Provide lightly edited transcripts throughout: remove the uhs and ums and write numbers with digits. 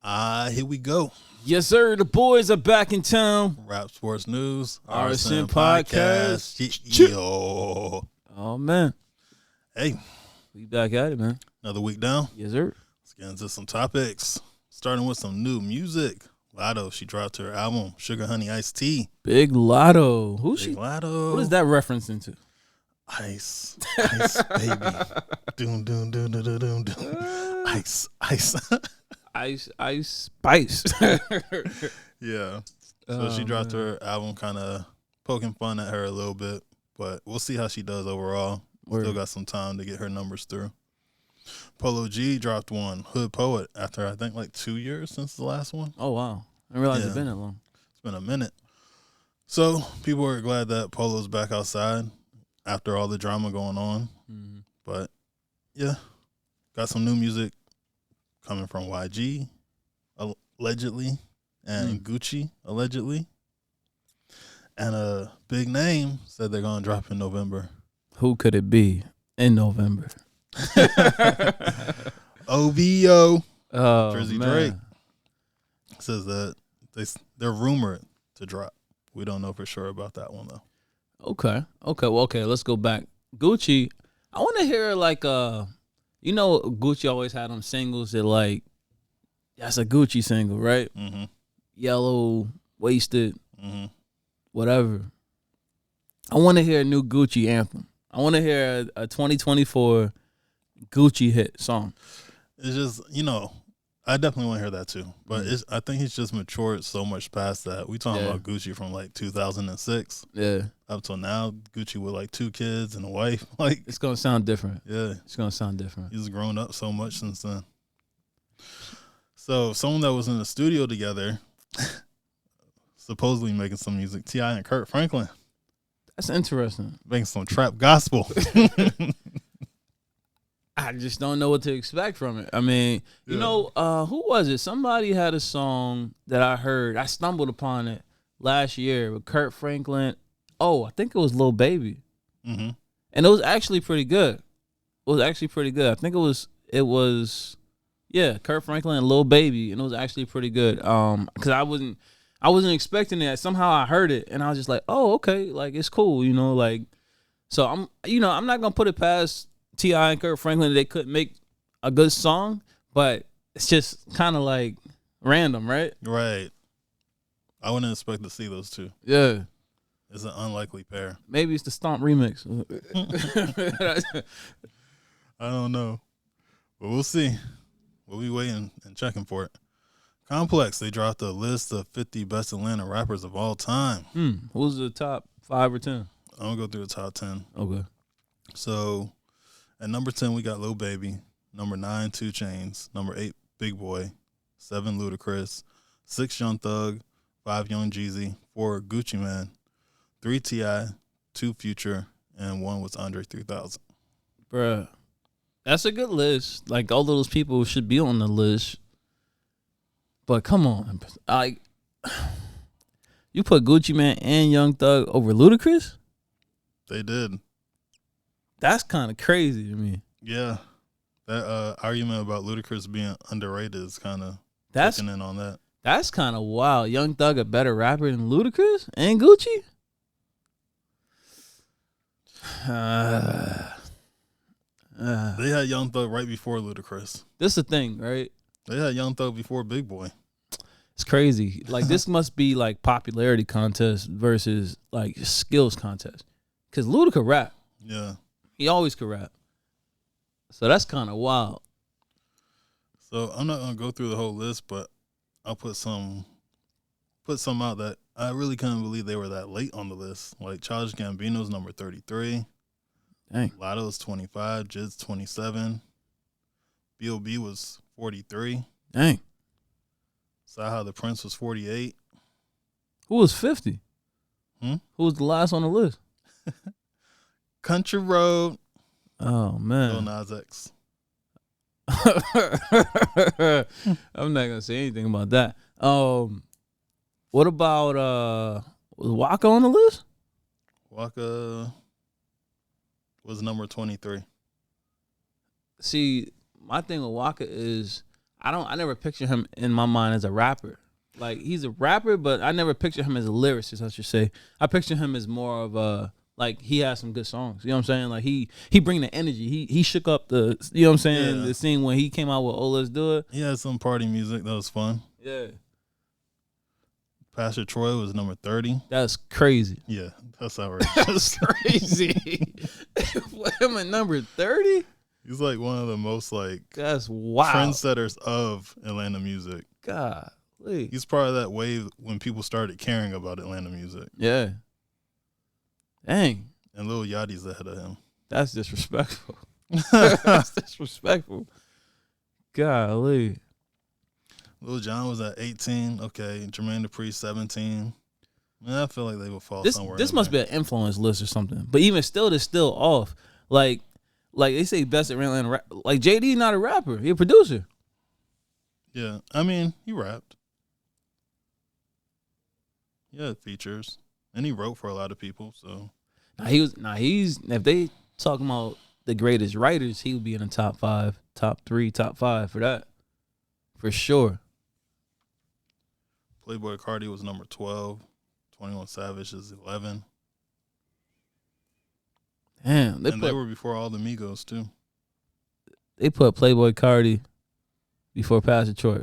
Here we go. Yes, sir. The boys are back in town. Rap Sports News, RSN Podcast. Podcast. Yo. Oh, man. Hey, We back at it, man. another week down. Yes, sir. Let's get into some topics. Starting with some new music. Lotto, she dropped her album, Sugar Honey Iced Tea. Big Lotto. Who's Big she? Lotto. What is that referencing to? Ice, baby. Doom, doom, doom, doom, doom, doom, doom. Ice. Ice Spice. Yeah. So she dropped her album kind of poking fun at her a little bit, but we'll see how she does overall. Still got some time to get her numbers through. Polo G dropped one, Hood Poet, after I think like 2 years since the last one. Oh, wow. I didn't realize Yeah. it's been that long. It's been a minute. So people are glad that Polo's back outside after all the drama going on. Mm-hmm. But yeah, got some new music coming from YG, allegedly, and Gucci, allegedly. And a big name said they're going to drop in November. Who could it be in November? OVO, Oh, Drizzy man. Drake, says that they're rumored to drop. We don't know for sure about that one, though. Okay. Well, let's go back. Gucci, I want to hear Gucci always had them singles that like, that's a Gucci single, right? Mm-hmm. Yellow, wasted, Mm-hmm. whatever. I want to hear a new Gucci anthem. I want to hear a 2024 Gucci hit song. It's just, I definitely want to hear that too. But I think he's just matured so much past that. We talking about Gucci from like 2006 Yeah. up till now. Gucci with like 2 kids and a wife. Like, It's going to sound different. yeah, It's going to sound different. he's grown up so much since then. So someone that was in the studio together, supposedly making some music, T.I. and Kurt Franklin, That's interesting. making some trap gospel. I just don't know what to expect from it. I mean, who was it? Somebody had a song that I heard. I stumbled upon it last year with Kurt Franklin. Oh, I think it was Lil Baby. Mm-hmm. And it was actually pretty good. I think it was Kurt Franklin and Lil Baby, and it was actually pretty good. Because I wasn't expecting that. Somehow I heard it, and I was just like, oh, okay, like it's cool, like. So I'm not gonna put it past T.I. and Kurt Franklin. They couldn't make a good song, but it's just kind of like random, right? Right. I wouldn't expect to see those two. Yeah. It's an unlikely pair. Maybe it's the Stomp remix. I don't know. But we'll see. We'll be waiting and checking for it. Complex, they dropped a list of 50 best Atlanta rappers of all time. Who's the top 5 or 10? I'm going to go through the top 10. Okay. So, at number 10, we got Lil Baby. Number 9, 2 Chainz. Number 8, Big Boy. 7, Ludacris. 6, Young Thug. 5, Young Jeezy. 4, Gucci Man. 3, T.I. 2, Future. And 1 was Andre 3000. Bruh. That's a good list. Like, all those people should be on the list. But come on. Like, you put Gucci Man and Young Thug over Ludacris? They did. That's kind of crazy to me. Yeah. That argument about Ludacris being underrated is kind of That's kicking in on that. That's kind of wild. Young Thug a better rapper than Ludacris and Gucci? They had Young Thug right before Ludacris. This is the thing, right? They had Young Thug before Big Boy. It's crazy. Like, this must be like popularity contest versus like skills contest. Because Luda could rap. Yeah. He always could rap. So that's kind of wild. So I'm not gonna go through the whole list, but I'll put some out that I really couldn't believe they were that late on the list. Like Childish Gambino's number 33. Dang. Lotto's 25. Jid's 27. B.O.B. was 43. Dang. Saha the Prince was 48. Who was 50? Who was the last on the list? Country Road. Oh, Lil man. Nas X. I'm not going to say anything about that. What about, was Waka on the list? Waka was number 23. See, my thing with Waka is I never picture him in my mind as a rapper. Like, he's a rapper, but I never picture him as a lyricist, I should say. I picture him as more of a, like, he has some good songs. You know what I'm saying? Like, he bring the energy. He shook up the, you know what I'm saying, Yeah. the scene when he came out with Oh Let's Do It. He had some party music that was fun. Yeah. Pastor Troy was number 30. That's crazy. Yeah, that's outrageous. That's crazy. Put him at number 30? He's like one of the most like That's wild. trendsetters of Atlanta music. Golly. He's part of that wave when people started caring about Atlanta music. Yeah. Dang. And Lil Yachty's ahead of him. That's disrespectful. That's disrespectful. Golly. Lil Jon was at 18. Okay. Jermaine Dupri, 17. Man, I feel like they would fall somewhere. This must be an influence list or something. But even still, they're still off. Like they say best Atlanta rap. Like, JD not a rapper. He a producer. Yeah. I mean, he rapped. He had features. And he wrote for a lot of people, so. He's if they talking about the greatest writers, he would be in the top 5, top 3, top 5 for that. For sure. Playboy Cardi was number 12. 21 Savage is 11. Damn, they were before all the Migos too. They put Playboy Cardi before Pastor Troy.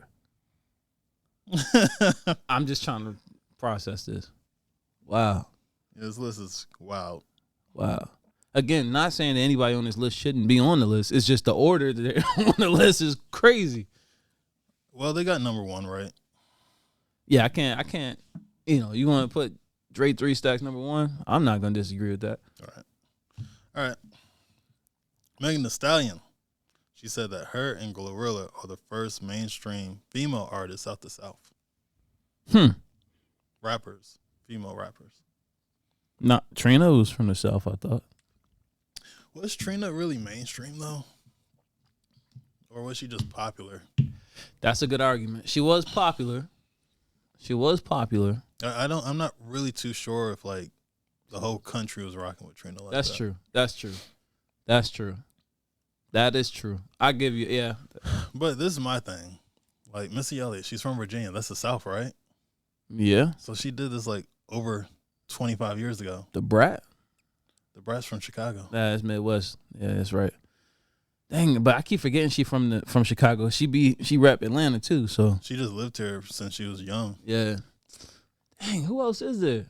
I'm just trying to process this. Wow. This list is wild. Wow. Again, not saying that anybody on this list shouldn't be on the list. It's just the order that they're on the list is crazy. Well, they got number 1 right. Yeah, I can't. You know, you want to put Dre 3 Stacks number 1? I'm not gonna disagree with that. All right. Megan Thee Stallion. She said that her and Glorilla are the first mainstream female artists out the South. Rappers. Female rappers. Not Trina was from the South, I thought. Was Trina really mainstream though? Or was she just popular? That's a good argument. She was popular. I'm not really too sure if like the whole country was rocking with Trina like That's that. true. That is true. I give you, yeah. But this is my thing. Like Missy Elliott, she's from Virginia. That's the South, right? Yeah. So she did this like over 25 years ago. The Brat? The Brat's from Chicago. That's Midwest. Yeah, that's right. Dang, but I keep forgetting she from Chicago. She rep Atlanta too, so. She just lived here since she was young. Yeah. Dang, who else is there?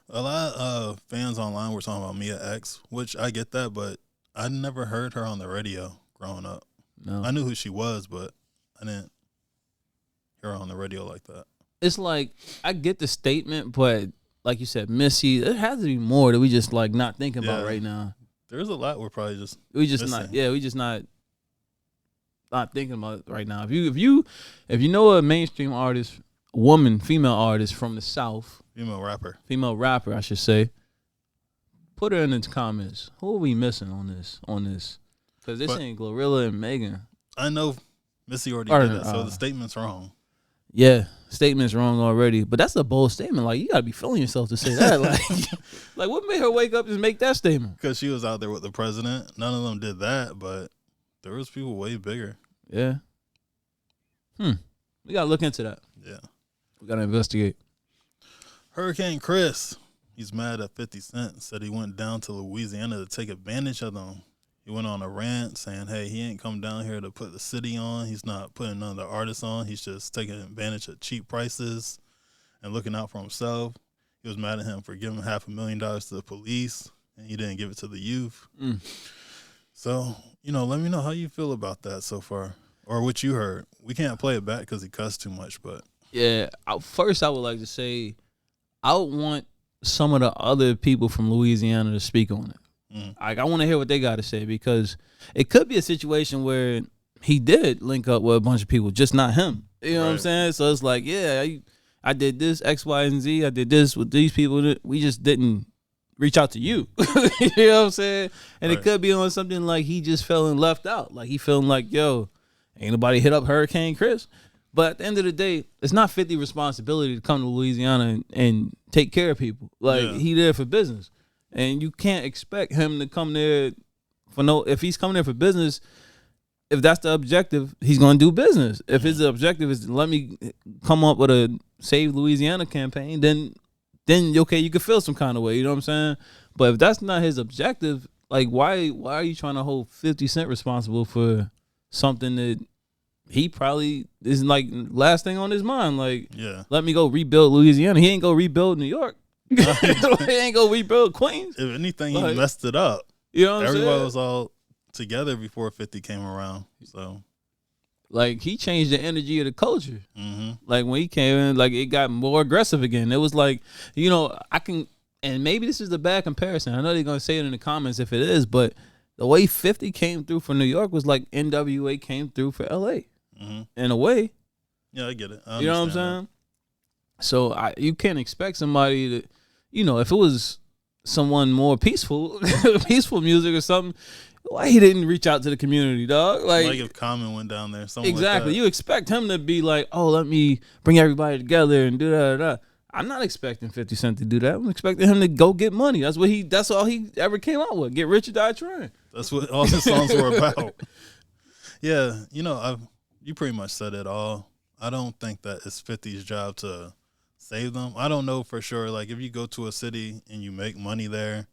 A lot of fans online were talking about Mia X, which I get that, but I never heard her on the radio growing up. No. I knew who she was, but I didn't hear her on the radio like that. It's like, I get the statement, but like you said, Missy, there has to be more that we just like not thinking about right now. There's a lot we're probably just not thinking about it right now. If you know a mainstream artist, female artist from the South, female rapper, I should say, put her in the comments. Who are we missing on this? Because this ain't Glorilla and Megan. I know Missy already did that, so the statement's wrong. Yeah, statement's wrong already. But that's a bold statement. Like, you gotta be feeling yourself to say that. Like what made her wake up and make that statement? Because she was out there with the president. None of them did that, but there was people way bigger. Yeah. We gotta look into that. Yeah. We gotta investigate. Hurricane Chris. He's mad at 50 Cent. Said he went down to Louisiana to take advantage of them. He went on a rant saying, hey, he ain't come down here to put the city on. He's not putting none of the artists on. He's just taking advantage of cheap prices and looking out for himself. He was mad at him for giving $500,000 to the police, and he didn't give it to the youth. So, let me know how you feel about that so far, or what you heard. We can't play it back because he cussed too much, but. Yeah, first I would like to say I would want some of the other people from Louisiana to speak on it. Like, I want to hear what they got to say, because it could be a situation where he did link up with a bunch of people, just not him. You know what I'm saying? So it's like, yeah, I did this, X, Y, and Z. I did this with these people. We just didn't reach out to you. You know what I'm saying? And it could be on something like he just feeling left out. Like he feeling like, yo, ain't nobody hit up Hurricane Chris. But at the end of the day, it's not 50 responsibility to come to Louisiana and take care of people. Like, he there for business. And you can't expect him to come there if he's coming there for business, if that's the objective, he's gonna do business. If his objective is let me come up with a Save Louisiana campaign, then okay, you can feel some kind of way. You know what I'm saying? But if that's not his objective, like why are you trying to hold 50 Cent responsible for something that he probably is like last thing on his mind? Like, let me go rebuild Louisiana. He ain't go rebuild New York. He ain't go rebuild Queens. If anything, he messed it up. You know what I'm saying? Everybody was all together before 50 came around. So, like, he changed the energy of the culture. Mm-hmm. Like, when he came in, like, it got more aggressive again. It was like, you know, and maybe this is a bad comparison. I know they're going to say it in the comments if it is, but the way 50 came through for New York was like NWA came through for LA. Mm-hmm. In a way. Yeah, I get it. You know what I'm saying? So, you can't expect somebody to, you know, if it was someone more peaceful, peaceful music or something, why he didn't reach out to the community, dog? Like if Common went down there, exactly. Like you expect him to be like, oh, let me bring everybody together and do that. I'm not expecting 50 Cent to do that. I'm expecting him to go get money. That's all he ever came out with. Get rich or die trying. That's what all his songs were about. Yeah, you know, you pretty much said it all. I don't think that it's 50's job to save them. I don't know for sure. Like, if you go to a city and you make money there,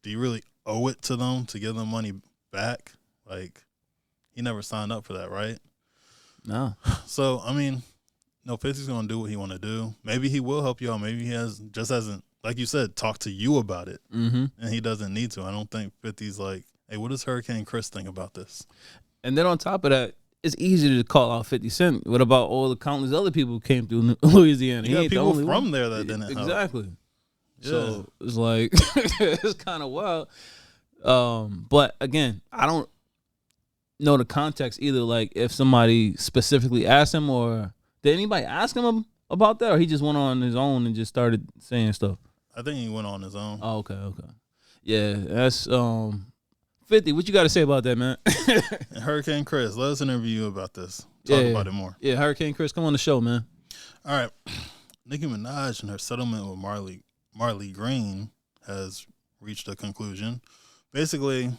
do you really owe it to them to give them money back? Like, he never signed up for that, right? No. So, I mean, no, 50's going to do what he want to do. Maybe he will help you out. Maybe he hasn't, like you said, talked to you about it. Mm-hmm. And he doesn't need to. I don't think 50's like, hey, what does Hurricane Chris think about this? And then on top of that, it's easy to call out 50 Cent. What about all the countless other people who came through Louisiana? You got people from there that didn't help. Exactly. Yeah. So it's like, it's kind of wild. But again, I don't know the context either. Like, if somebody specifically asked him, or did anybody ask him about that, or he just went on his own and just started saying stuff? I think he went on his own. Oh, okay. Yeah, that's 50. What you got to say about that, man? And Hurricane Chris, let us interview you about this. Talk about it more. Yeah, Hurricane Chris, come on the show, man. All right. Nicki Minaj and her settlement with Marley Green has reached a conclusion. Basically,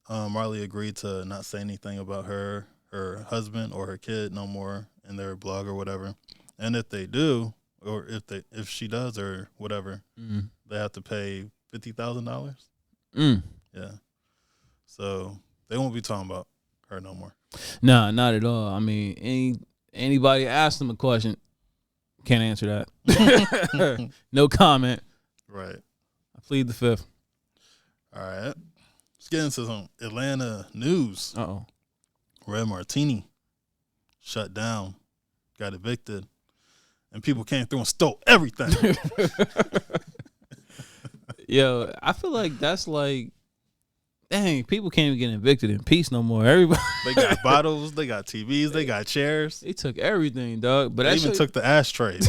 Marley agreed to not say anything about her husband, or her kid no more in their blog or whatever. And if they do, or if she does or whatever, they have to pay $50,000. Yeah. So they won't be talking about her no more. Nah, not at all. I mean, anybody asked them a question, can't answer that. No comment. Right. I plead the fifth. All right. Let's get into some Atlanta news. Uh-oh. Red Martini shut down, got evicted, and people came through and stole everything. Yo, I feel like that's like, dang, people can't even get evicted in peace no more. Everybody, they got bottles, they got TVs, they got chairs. They took everything, dog. But they even took the ashtrays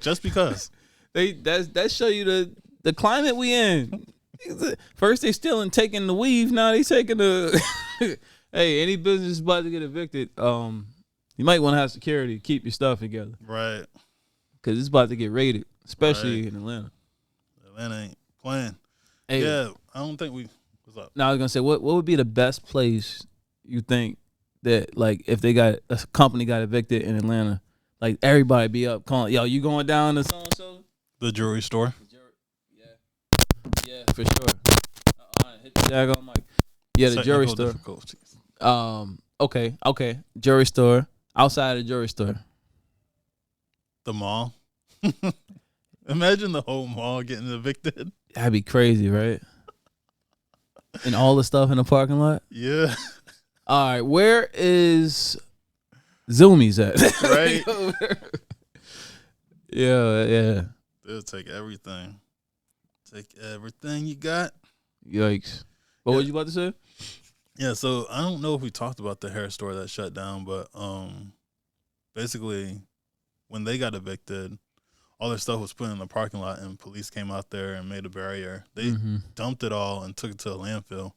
just because. That show you the climate we in. First they stealing, taking the weave. Now they taking the. Hey, any business about to get evicted, you might want to have security to keep your stuff together, right? Because it's about to get raided, especially in Atlanta. Atlanta ain't playing. Hey, yeah, I don't think we. What's up? Now I was gonna say, what would be the best place you think that, like, if they got a company got evicted in Atlanta, like everybody be up calling, yo, you going down to so and so? The jewelry store. Yeah, for sure. Hit the daggone mic. Yeah, the jewelry store. Okay, jewelry store. Outside the jewelry store. The mall. Imagine the whole mall getting evicted. That'd be crazy, right? And all the stuff in the parking lot? Yeah. All right, where is Zoomies at? Right? Yeah. They'll take everything. Take everything you got. Yikes. What was you about to say? Yeah, so I don't know if we talked about the hair store that shut down, but basically when they got evicted, all their stuff was put in the parking lot and police came out there and made a barrier. They dumped it all and took it to a landfill.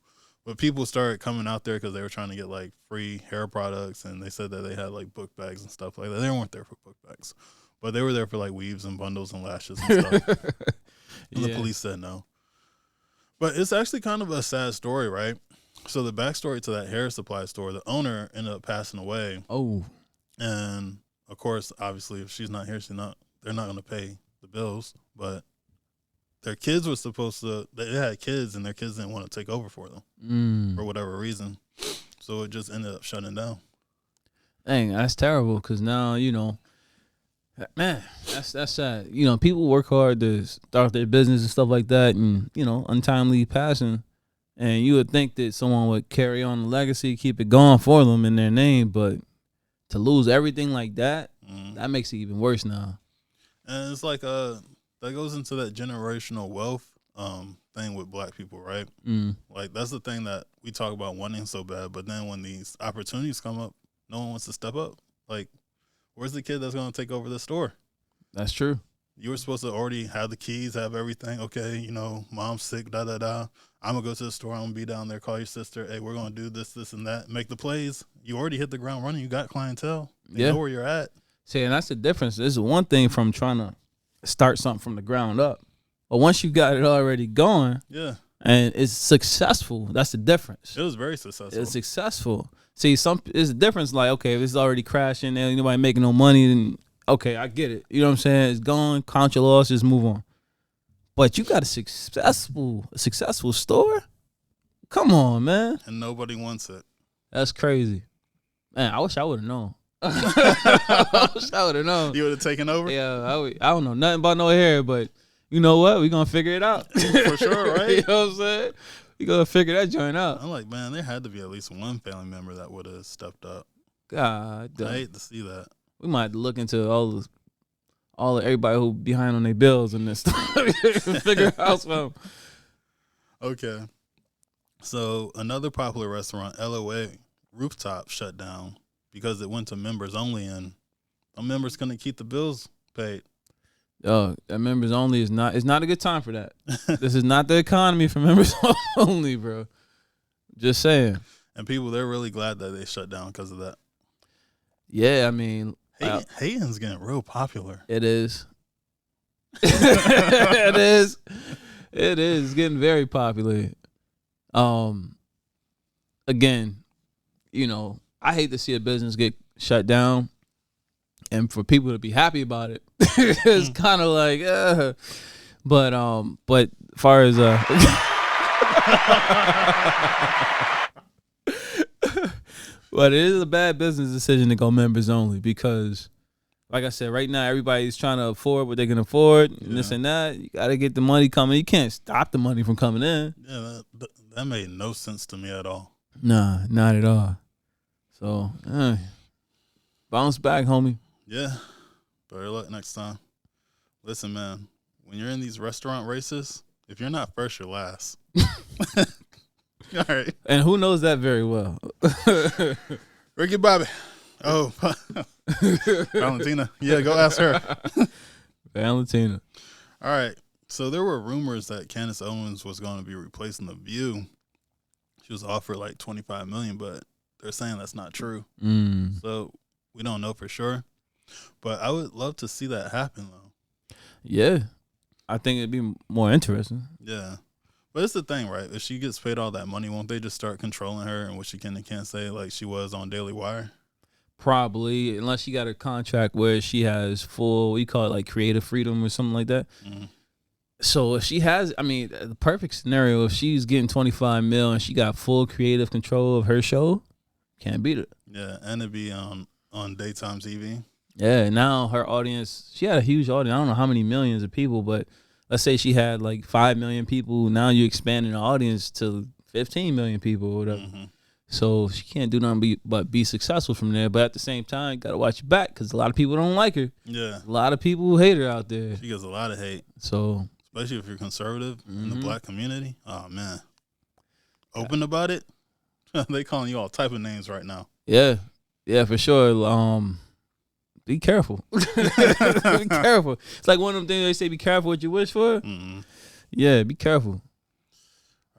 But people started coming out there because they were trying to get like free hair products, and they said that they had like book bags and stuff like that. They weren't there for book bags, but they were there for like weaves and bundles and lashes and stuff. And the police said no. But it's actually kind of a sad story, right? So the backstory to that hair supply store, the owner ended up passing away, Oh, and of course, obviously, if she's not here, they're not going to pay the bills. But their kids were supposed to. They had kids, and their kids didn't want to take over for them for whatever reason. So it just ended up shutting down. dang, that's terrible. Because now man, that's sad. People work hard to start their business and stuff like that, and untimely passing. And you would think that someone would carry on the legacy, keep it going for them in their name, but to lose everything like that, that makes it even worse now. And it's like that goes into that generational wealth thing with black people, right? Like that's the thing that we talk about wanting so bad, but then when these opportunities come up, no one wants to step up. Like, where's the kid that's going to take over the store? That's true. You were supposed to already have the keys, have everything. Okay, mom's sick, da-da-da. I'm going to go to the store. I'm going to be down there, call your sister. Hey, we're going to do this, this, and that. Make the plays. You already hit the ground running. You got clientele. You know where you're at. See, and that's the difference. This is one thing from trying to start something from the ground up. But once you got it already going, and it's successful, that's the difference. It was very successful. It's successful. See, it's a difference. Like, okay, if it's already crashing, and nobody making no money, then okay, I get it. You know what I'm saying? It's gone. Count your losses. Move on. But you got a successful store. Come on, man. And nobody wants it. That's crazy. Man, I wish I would have known. I wish I would have known. You would have taken over? Yeah, I don't know nothing about no hair, but you know what? We're going to figure it out. For sure, right? You know what I'm saying? We're going to figure that joint out. I'm like, man, there had to be at least one family member that would have stepped up. God damn. I hate to see that. We might have to look into all of everybody who behind on their bills and this stuff. Figure out something. Okay. So another popular restaurant, LOA Rooftop, shut down because it went to members only, and some members couldn't keep the bills paid. That members only it's not a good time for that. This is not the economy for members only, bro. Just saying. And people, they're really glad that they shut down because of that. Yeah, I mean, hating's getting real popular. It is. It is. It is getting very popular. Again, I hate to see a business get shut down, and for people to be happy about it, it's kind of like, but as far as but it is a bad business decision to go members only because, like I said, right now everybody's trying to afford what they can afford, and this and that. You got to get the money coming. You can't stop the money from coming in. Yeah, that made no sense to me at all. Nah, not at all. So, bounce back, homie. Yeah, better luck next time. Listen, man, when you're in these restaurant races, if you're not first, you're last. All right. And who knows that very well? Ricky Bobby. Oh, Valentina. Yeah, go ask her. Valentina. All right. So there were rumors that Candace Owens was going to be replacing The View. She was offered like $25 million, but they're saying that's not true. So we don't know for sure. But I would love to see that happen, though. Yeah. I think it'd be more interesting. Yeah. But it's the thing, right? If she gets paid all that money, won't they just start controlling her and what she can and can't say like she was on Daily Wire? Probably, unless she got a contract where she has full, we call it like creative freedom or something like that. So if she has, I mean, the perfect scenario, if she's getting $25 million and she got full creative control of her show, can't beat it. Yeah, and it'd be on daytime TV. Yeah, now her audience, she had a huge audience. I don't know how many millions of people, but let's say she had like 5 million people. Now you're expanding the audience to 15 million people or whatever. So she can't do nothing but be successful from there. But at the same time, you got to watch your back because a lot of people don't like her. Yeah. A lot of people hate her out there. She gets a lot of hate. So, especially if you're conservative in the black community. Oh, man. Open about it. They calling you all type of names right now. Yeah. Yeah, for sure. Be careful. Be careful. It's like one of them things they say, be careful what you wish for. Yeah, be careful.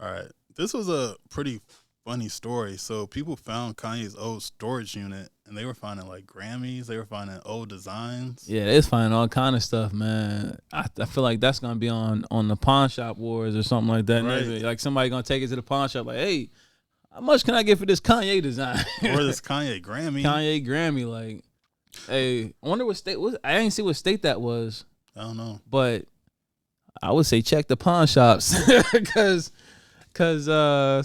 All right. This was a pretty funny story. So people found Kanye's old storage unit, and they were finding like Grammys. They were finding old designs. Yeah, they was finding all kind of stuff, man. I feel like that's gonna be on the pawn shop wars or something like that. Right. Maybe. Like somebody gonna take it to the pawn shop, like, hey, how much can I get for this Kanye design? Or this Kanye Grammy. Kanye Grammy, like, hey, I wonder what state was. I didn't see what state that was. I don't know. But I would say check the pawn shops because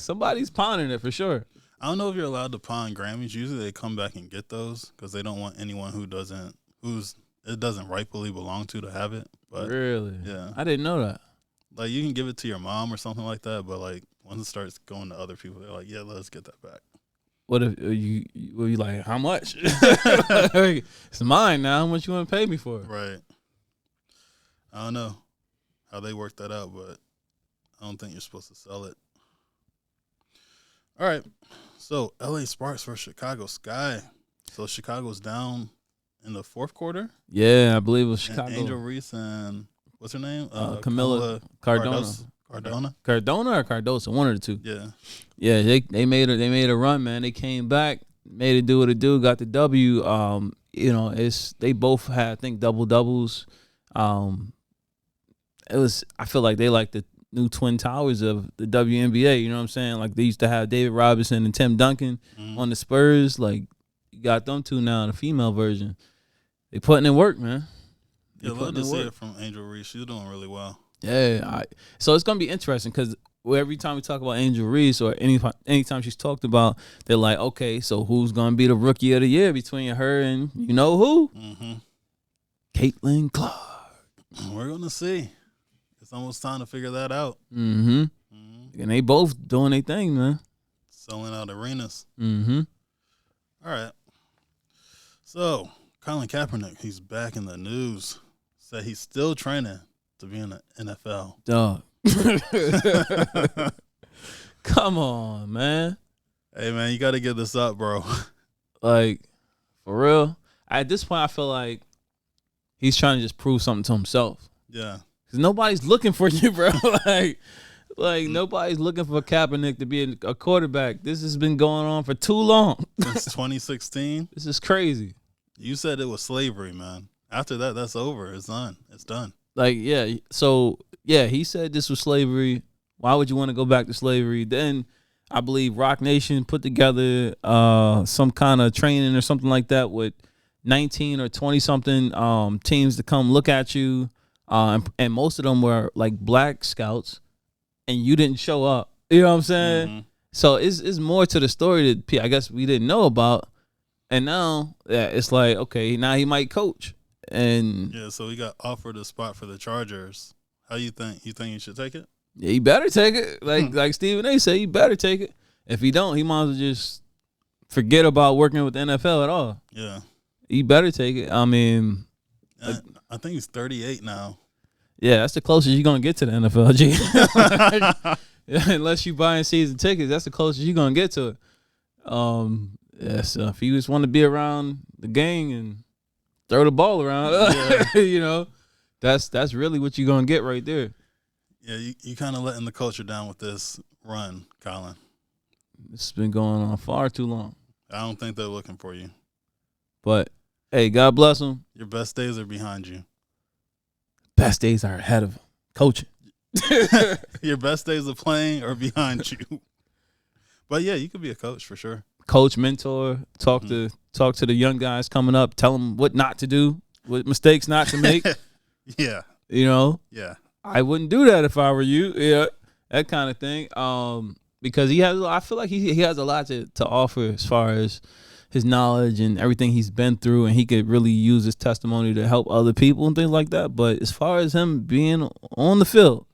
somebody's pawning it for sure. I don't know if you're allowed to pawn Grammys. Usually they come back and get those because they don't want anyone who's it doesn't rightfully belong to have it. But really? Yeah. I didn't know that. Like, you can give it to your mom or something like that, but like once it starts going to other people, they're like, yeah, let's get that back. What if you like, how much? Like, it's mine now. How much you want to pay me for it? Right. I don't know how they work that out, but I don't think you're supposed to sell it. All right. So LA Sparks versus Chicago Sky. So Chicago's down in the fourth quarter. Yeah, I believe it was And Chicago. Angel Reese and what's her name? Camilla Cardona. Cardona or Cardoso, one of the two. Yeah. Yeah, they made a run, man. They came back, made it do what it do, got the W. You know, they both had, I think, double doubles. I feel like they like the new twin towers of the WNBA. You know what I'm saying? Like, they used to have David Robinson and Tim Duncan on the Spurs. Like, you got them two now in the female version. They putting in work, man. Yeah, love to see it from Angel Reese. She's doing really well. Yeah, so it's gonna be interesting because every time we talk about Angel Reese or anytime she's talked about, they're like, okay, so who's gonna be the rookie of the year between her and you know who? Mm-hmm. Caitlin Clark. We're gonna see. It's almost time to figure that out. Mm-hmm. And they both doing their thing, man. Selling out arenas. Mm-hmm. All right. So Colin Kaepernick, he's back in the news. Said he's still training to be in the NFL. Dog. Come on, man. Hey, man, you got to give this up, bro. Like, for real. At this point, I feel like he's trying to just prove something to himself. Yeah. Because nobody's looking for you, bro. like nobody's looking for Kaepernick to be a quarterback. This has been going on for too long. Since 2016. This is crazy. You said it was slavery, man. After that, that's over. It's done. It's done. Like, yeah. So, yeah, he said this was slavery. Why would you want to go back to slavery? Then I believe Rock Nation put together some kind of training or something like that with 19 or 20-something teams to come look at you. And most of them were, like, black scouts. And you didn't show up. You know what I'm saying? Mm-hmm. So it's more to the story that I guess we didn't know about. And now it's like, okay, now he might coach. And yeah, so he got offered a spot for the Chargers. How you think? You think he should take it? Yeah, he better take it. Like Stephen A. said, he better take it. If he don't, he might as well just forget about working with the NFL at all. Yeah. He better take it. I mean, I think he's 38 now. Yeah, that's the closest you're going to get to the NFL, G. Unless you buying season tickets, that's the closest you're going to get to it. Yeah, so if you just want to be around the gang and throw the ball around, you know, that's really what you're going to get right there. Yeah, you kind of letting the culture down with this run, Colin. It's been going on far too long. I don't think they're looking for you. But, hey, God bless them. Your best days are behind you. Best days are ahead of coaching. Your best days of playing are behind you. But, yeah, you could be a coach for sure. Coach, mentor, talk to the young guys coming up, tell them what not to do, what mistakes not to make. Yeah. You know? Yeah. I wouldn't do that if I were you. Yeah, that kind of thing. Because I feel like he has a lot to offer as far as his knowledge and everything he's been through, and he could really use his testimony to help other people and things like that. But as far as him being on the field,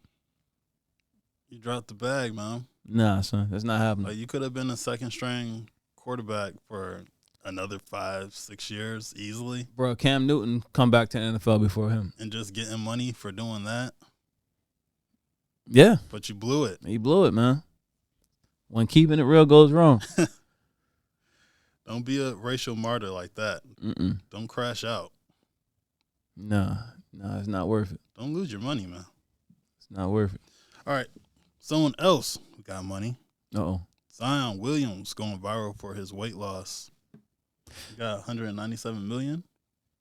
you dropped the bag, man. Nah, son, that's not happening. Like, you could have been a second string quarterback for another 5-6 years easily. Bro, Cam Newton come back to the NFL before him. And just getting money for doing that. Yeah. But you blew it. He blew it, man. When keeping it real goes wrong. Don't be a racial martyr like that. Mm-mm. Don't crash out. Nah, it's not worth it. Don't lose your money, man. It's not worth it. All right. Someone else who got money. Uh-oh. Zion Williams going viral for his weight loss. He got $197 million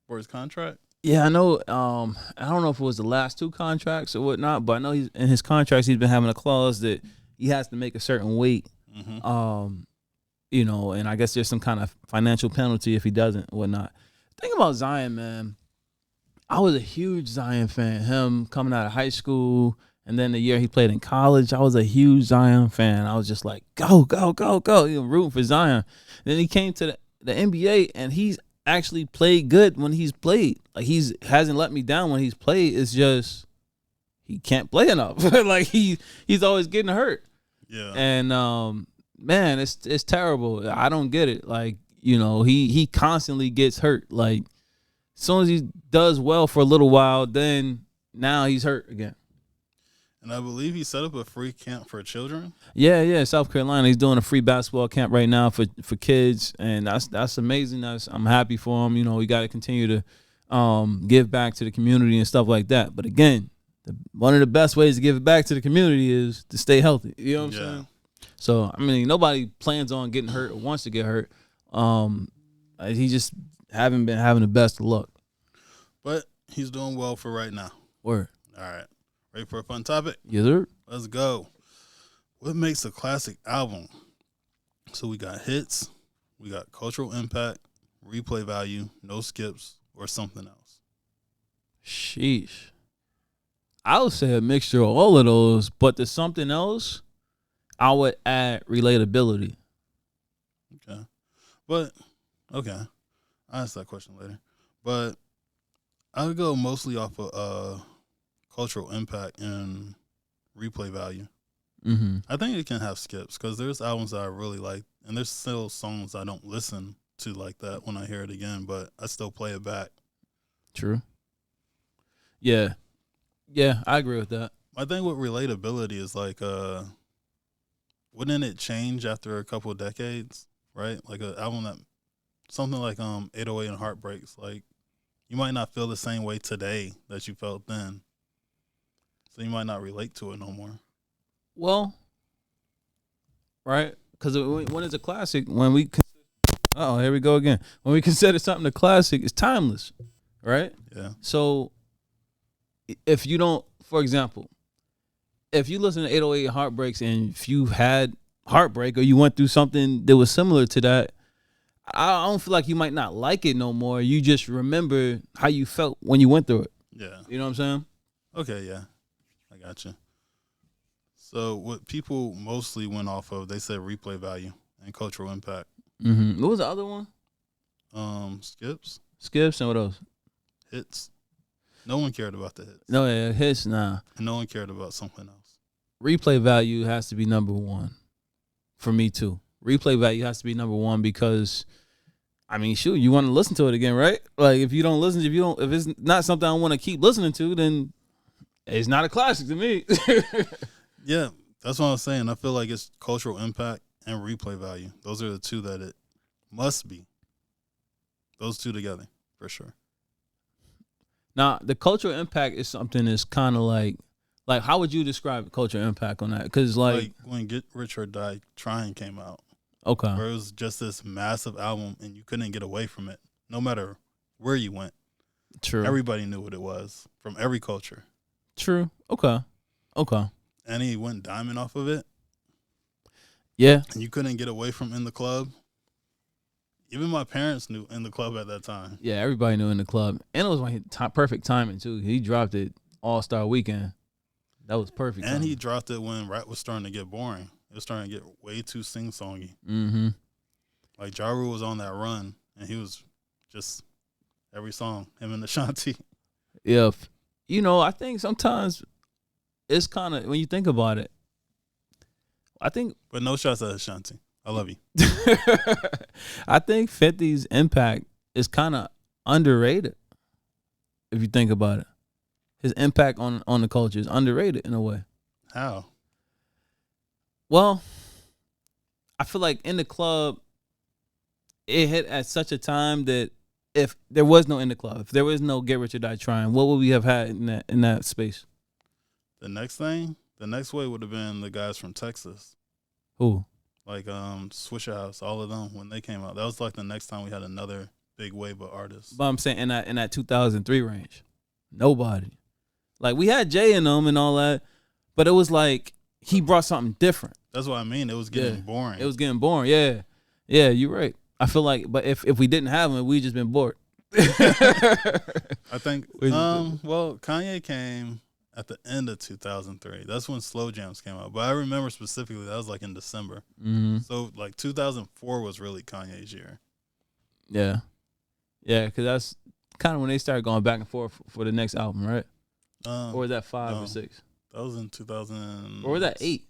for his contract. Yeah, I know. I don't know if it was the last two contracts or whatnot, but I know in his contracts he's been having a clause that he has to make a certain weight You know, and I guess there's some kind of financial penalty if he doesn't, whatnot. The thing about Zion, man, I was a huge Zion fan. Him coming out of high school, and then the year he played in college, I was a huge Zion fan. I was just like, go, go, go, go. You know, rooting for Zion. And then he came to the NBA, and he's actually played good when he's played. Like, he's hasn't let me down when he's played. It's just he can't play enough. Like, he's always getting hurt. Yeah. And man, it's terrible. I don't get it. Like, you know, he constantly gets hurt. Like, as soon as he does well for a little while, then now he's hurt again. And I believe he set up a free camp for children. Yeah, South Carolina. He's doing a free basketball camp right now for kids, and that's amazing. I'm happy for him. You know, we got to continue to give back to the community and stuff like that. But again, one of the best ways to give it back to the community is to stay healthy. You know what I'm saying? So, I mean, nobody plans on getting hurt or wants to get hurt. He just haven't been having the best of luck. But he's doing well for right now. Word. All right. Ready for a fun topic? Yes, sir. Let's go. What makes a classic album? So we got hits, we got cultural impact, replay value, no skips, or something else. Sheesh. I would say a mixture of all of those, but to something else, I would add relatability. Okay. But, okay. I'll ask that question later. But I would go mostly off of cultural impact and replay value. Mm-hmm. I think it can have skips because there's albums that I really like, and there's still songs I don't listen to like that when I hear it again, but I still play it back. True. Yeah, I agree with that. My thing with relatability is like, wouldn't it change after a couple of decades, right? Like an album that, something like 808 and Heartbreaks, like you might not feel the same way today that you felt then, so you might not relate to it no more. Well, right? Because when it's a classic, when we here we go again. When we consider something a classic, it's timeless, right? Yeah. So if you don't, for example, if you listen to 808 Heartbreaks and if you had heartbreak or you went through something that was similar to that, I don't feel like you might not like it no more. You just remember how you felt when you went through it. Yeah. You know what I'm saying? Okay, yeah. I got you. So what people mostly went off of, they said replay value and cultural impact. Mm-hmm. What was the other one? Skips. Skips and what else? Hits. No one cared about the hits. No, yeah, hits, nah. And no one cared about something else. Replay value has to be number one for me too. Replay value has to be number one because, I mean, shoot, you want to listen to it again, right? Like if you don't listen, if it's not something I want to keep listening to, then it's not a classic to me. Yeah, that's what I'm saying. I feel like it's cultural impact and replay value. Those are the two that it must be. Those two together, for sure. Now, the cultural impact is something that's kind of like how would you describe cultural impact on that? Because like when Get Rich or Die Trying came out. Okay. Where it was just this massive album and you couldn't get away from it, no matter where you went. True. Everybody knew what it was from every culture. True. Okay. And he went diamond off of it. Yeah. And you couldn't get away from In the Club. Even my parents knew In the Club at that time. Yeah, everybody knew In the Club. And it was like perfect timing, too. He dropped it All-Star Weekend. That was perfect. And timing. he dropped it when rap was starting to get boring. It was starting to get way too sing-songy. Mm-hmm. Like, Ja Rule was on that run, and he was just every song, him and Ashanti. Yeah. You know, I think sometimes it's kind of, when you think about it, I think. But no shots at Ashanti. I love you. I think 50's impact is kind of underrated, if you think about it. His impact on the culture is underrated in a way. How? Well, I feel like In the Club, it hit at such a time that if there was no In the Club, if there was no Get Rich or Die Trying, what would we have had in that space? The next wave would have been the guys from Texas. Who? Like Swisher House, all of them when they came out. That was like the next time we had another big wave of artists. But I'm saying in that 2003 range, nobody. Like we had Jay in them and all that, but it was like he brought something different. That's what I mean. It was getting boring. It was getting boring. Yeah, yeah, you're right. I feel like, but if we didn't have him, we just been bored. I think. Well, Kanye came at the end of 2003. That's when Slow Jams came out. But I remember specifically that was like in December. Mm-hmm. So like 2004 was really Kanye's year. Yeah, yeah, because that's kind of when they started going back and forth for the next album, right? Or was that 5 or 6? That was in 2000. Or was that 8?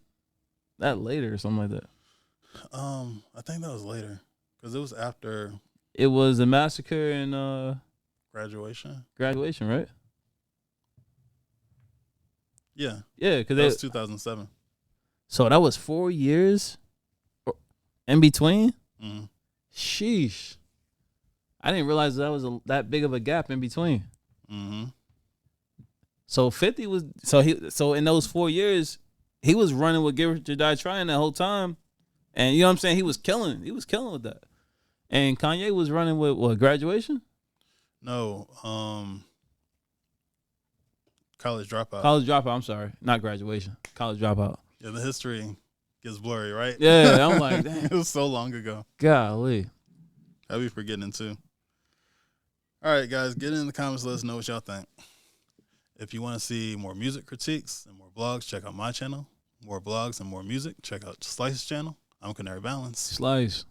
That later or something like that. I think that was later because it was after. It was a massacre and Graduation, right? Yeah, yeah, because that was 2007. So that was 4 years in between. Mm-hmm. Sheesh, I didn't realize that was that big of a gap in between. Mm-hmm. So 50 was so in those 4 years, he was running with Get Rich or Die Trying that whole time, and you know what I'm saying. He was killing with that. And Kanye was running with what, Graduation? No, College Dropout. College Dropout. I'm sorry, not Graduation. College Dropout. Yeah, the history gets blurry, right? Yeah, I'm like, damn. It was so long ago. Golly. I'll be forgetting too. All right, guys, get in the comments. Let us know what y'all think. If you want to see more music critiques and more blogs, check out my channel. More blogs and more music, check out Slyce's channel. I'm Canary Valens. Slyce.